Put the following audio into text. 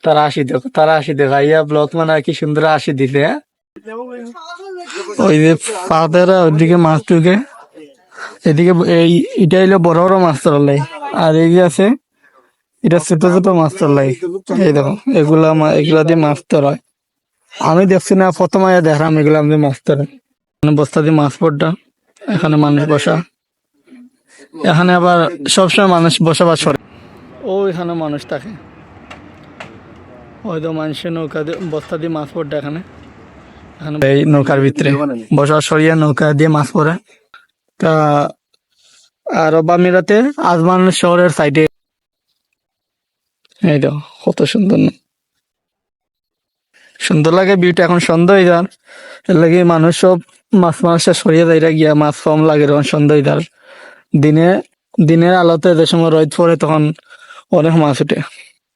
তারা আসি দেখো ইয়া ব্লক মানে কি সুন্দর আসি দিতে, হ্যাঁ? ওই যে ফাদারা ওইদিকে মাছ ঢুকে, এদিকে এই এটা হইলো বড় বড় মাছ ধরলাই, আর এই যে আছে এটা ছোট ছোট মাছ ধরলাই। এই দেখো এগুলা দিয়ে মাছ ধরা হয়। আমি দেখছি না, প্রথমে দেখলাম এগুলা দিয়ে মাছ ধরে। বস্তা দিয়ে মাছ পড়টা, এখানে মানুষ বসা, এখানে আবার সবসময় মানুষ বসবাস করে। ও এখানে মানুষ থাকে, হয়তো মানুষের নৌকা দিয়ে বস্তা দিয়ে মাছ পড়টা এখানে। এখানে এই নৌকার ভিতরে বসা সরিয়ে নৌকা দিয়ে মাছ পড়ে। তা আরব আমিরাতে আজমান শহরের সাইডে, এই দেখো কত সুন্দর না, সুন্দর লাগে ভিউটা। এখন সন্ধ্যা হয়ে যার, এর লাগে মানুষ সব মাছ সরিয়ে দেয় গিয়া, মাছ কম লাগে তখন সন্ধ্যা হয়ে যার। দিনে দিনের আলোতে যে সময় রোদ পড়ে তখন অনেক মাছ উঠে।